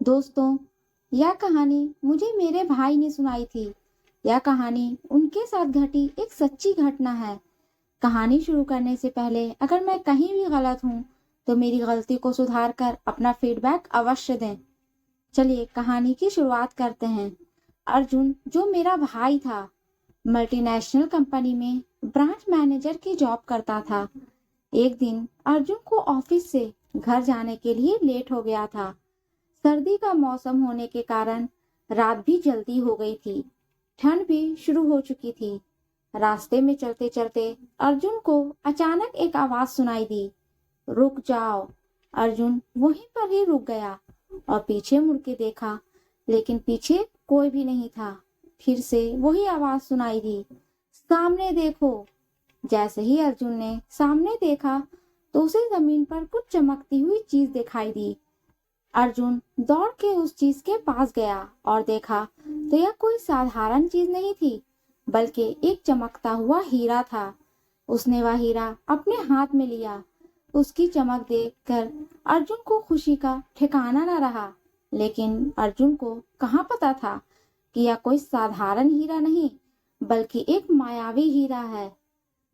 दोस्तों, यह कहानी मुझे मेरे भाई ने सुनाई थी। यह कहानी उनके साथ घटी एक सच्ची घटना है। कहानी शुरू करने से पहले अगर मैं कहीं भी गलत हूँ तो मेरी गलती को सुधार कर अपना फीडबैक अवश्य दें। चलिए कहानी की शुरुआत करते हैं। अर्जुन, जो मेरा भाई था, मल्टीनेशनल कंपनी में ब्रांच मैनेजर की जॉब करता था। एक दिन अर्जुन को ऑफिस से घर जाने के लिए लेट हो गया था। सर्दी का मौसम होने के कारण रात भी जल्दी हो गई थी। ठंड भी शुरू हो चुकी थी। रास्ते में चलते चलते अर्जुन को अचानक एक आवाज सुनाई दी, रुक जाओ। अर्जुन वहीं पर ही रुक गया और पीछे मुड़ के देखा, लेकिन पीछे कोई भी नहीं था। फिर से वही आवाज सुनाई दी, सामने देखो। जैसे ही अर्जुन ने सामने देखा तो उसे जमीन पर कुछ चमकती हुई चीज दिखाई दी। अर्जुन दौड़ के उस चीज के पास गया और देखा तो यह कोई साधारण चीज नहीं थी, बल्कि एक चमकता हुआ हीरा था। उसने वह हीरा अपने हाथ में लिया। उसकी चमक देखकर अर्जुन को खुशी का ठिकाना न रहा। लेकिन अर्जुन को कहाँ पता था कि यह कोई साधारण हीरा नहीं, बल्कि एक मायावी हीरा है।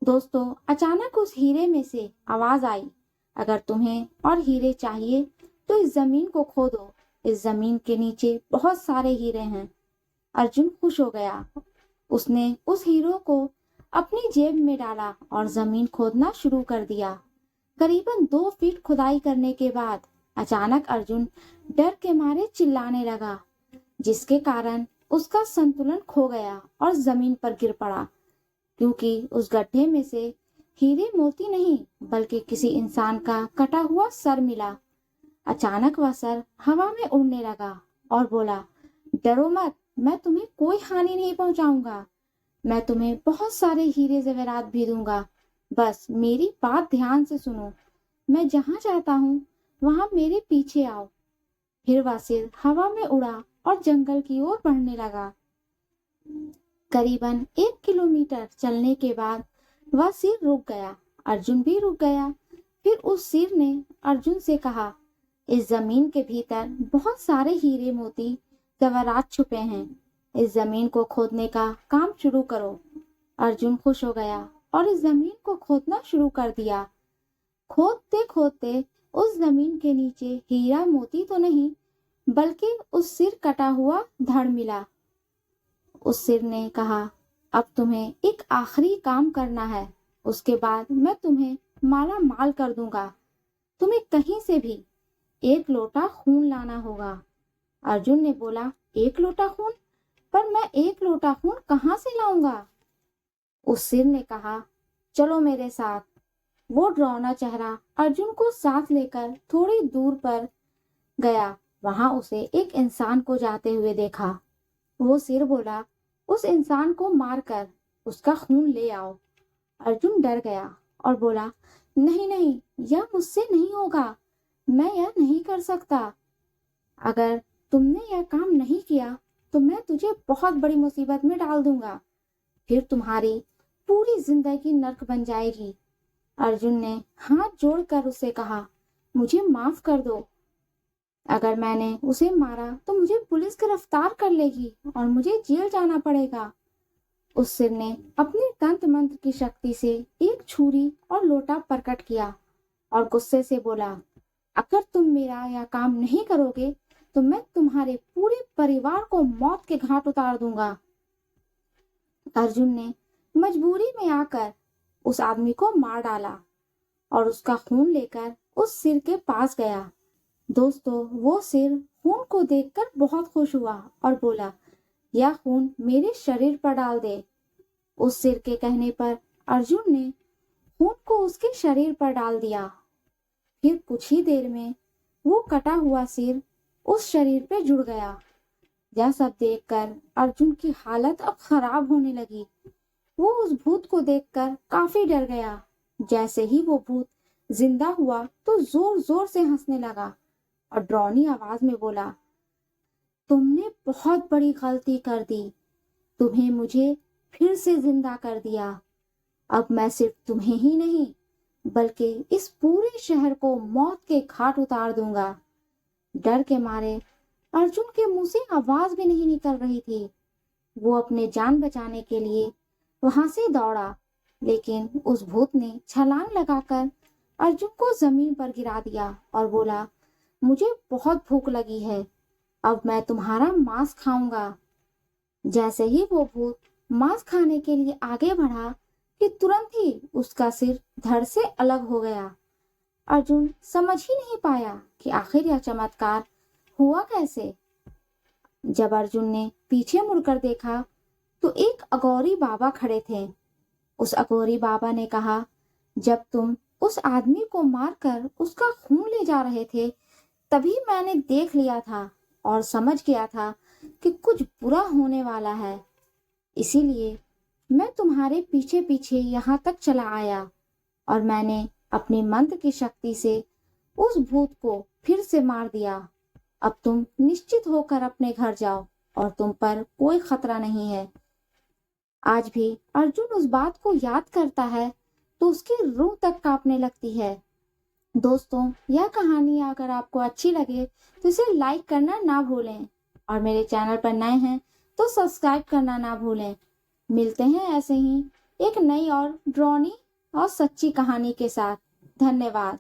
दोस्तों, अचानक उस हीरे में से आवाज आई, अगर तुम्हें और हीरे चाहिए तो इस जमीन को खोदो। इस जमीन के नीचे बहुत सारे हीरे हैं। अर्जुन खुश हो गया। उसने उस हीरो को अपनी जेब में डाला और जमीन खोदना शुरू कर दिया। करीबन 2 फीट खुदाई करने के बाद अचानक अर्जुन डर के मारे चिल्लाने लगा, जिसके कारण उसका संतुलन खो गया और जमीन पर गिर पड़ा। क्योंकि उस गड्ढे में से हीरे मोती नहीं, बल्कि किसी इंसान का कटा हुआ सर मिला। अचानक वह सर हवा में उड़ने लगा और बोला, डरो मत, मैं तुम्हें कोई हानि नहीं पहुंचाऊंगा। मैं तुम्हें बहुत सारे हीरे जेवरात भी दूंगा। बस मेरी बात ध्यान से सुनो। मैं जहां जाता हूँ वहां मेरे पीछे आओ। फिर वह सिर हवा में उड़ा और जंगल की ओर बढ़ने लगा। करीबन 1 किलोमीटर चलने के बाद वह सिर रुक गया। अर्जुन भी रुक गया। फिर उस सिर ने अर्जुन से कहा, इस जमीन के भीतर बहुत सारे हीरे मोती जवाहरात छुपे हैं। इस जमीन को खोदने का काम शुरू करो। अर्जुन खुश हो गया और इस जमीन को खोदना शुरू कर दिया। खोदते खोदते उस जमीन के नीचे हीरा मोती तो नहीं, बल्कि उस सिर कटा हुआ धड़ मिला। उस सिर ने कहा, अब तुम्हें एक आखिरी काम करना है, उसके बाद मैं तुम्हें माला माल कर दूंगा। तुम्हें कहीं से भी 1 लोटा खून लाना होगा। अर्जुन ने बोला, 1 लोटा खून? पर मैं 1 लोटा खून कहाँ से लाऊंगा? उस सिर ने कहा, चलो मेरे साथ। वो डरावना चेहरा अर्जुन को साथ लेकर थोड़ी दूर पर गया। वहां उसे एक इंसान को जाते हुए देखा। वो सिर बोला, उस इंसान को मारकर उसका खून ले आओ। अर्जुन डर गया और बोला, नहीं नहीं, यह मुझसे नहीं होगा। मैं यह नहीं कर सकता। अगर तुमने यह काम नहीं किया तो मैं तुझे बहुत बड़ी मुसीबत में डाल दूंगा। फिर तुम्हारी पूरी जिंदगी नर्क बन जाएगी। अर्जुन ने हाथ जोड़कर उसे कहा, मुझे माफ कर दो। अगर मैंने उसे मारा तो मुझे पुलिस गिरफ्तार कर लेगी और मुझे जेल जाना पड़ेगा। उस सिर ने अपने तंत्र मंत्र की शक्ति से एक छुरी और लोटा प्रकट किया और गुस्से से बोला, अगर तुम मेरा यह काम नहीं करोगे तो मैं तुम्हारे पूरे परिवार को मौत के घाट उतार दूंगा। अर्जुन ने मजबूरी में आकर उस आदमी को मार डाला और उसका खून लेकर उस सिर के पास गया। दोस्तों, वो सिर खून को देखकर बहुत खुश हुआ और बोला, यह खून मेरे शरीर पर डाल दे। उस सिर के कहने पर अर्जुन ने खून को उसके शरीर पर डाल दिया। फिर कुछ ही देर में वो कटा हुआ सिर उस शरीर पे जुड़ गया। यह सब देखकर अर्जुन की हालत अब खराब होने लगी। वो उस भूत को देखकर काफी डर गया। जैसे ही वो भूत जिंदा हुआ तो जोर जोर से हंसने लगा और डरावनी आवाज में बोला, तुमने बहुत बड़ी गलती कर दी। तुम्हें मुझे फिर से जिंदा कर दिया। अब मैं सिर्फ तुम्हें ही नहीं, बल्कि इस पूरे शहर को मौत के घाट उतार दूंगा। डर के मारे अर्जुन के मुंह से आवाज भी नहीं निकल रही थी। वो अपने जान बचाने के लिए वहां से दौड़ा, लेकिन उस भूत ने छलांग लगाकर अर्जुन को जमीन पर गिरा दिया और बोला, मुझे बहुत भूख लगी है, अब मैं तुम्हारा मांस खाऊंगा। जैसे ही वो भूत मांस खाने के लिए आगे बढ़ा कि तुरंत ही उसका सिर धड़ से अलग हो गया। अर्जुन समझ ही नहीं पाया कि आखिर यह चमत्कार हुआ कैसे। जब अर्जुन ने पीछे मुड़कर देखा तो एक अगौरी बाबा खड़े थे। उस अगौरी बाबा ने कहा, जब तुम उस आदमी को मारकर उसका खून ले जा रहे थे, तभी मैंने देख लिया था और समझ गया था कि कुछ बुरा होने वाला है। इसीलिए मैं तुम्हारे पीछे पीछे यहाँ तक चला आया और मैंने अपनी मंत्र की शक्ति से उस भूत को फिर से मार दिया। अब तुम निश्चित होकर अपने घर जाओ और तुम पर कोई खतरा नहीं है। आज भी अर्जुन उस बात को याद करता है तो उसकी रूह तक कांपने लगती है। दोस्तों, यह कहानी अगर आपको अच्छी लगे तो इसे लाइक करना ना भूलें और मेरे चैनल पर नए हैं तो सब्सक्राइब करना ना भूलें। मिलते हैं ऐसे ही एक नई और ड्रावनी और सच्ची कहानी के साथ। धन्यवाद।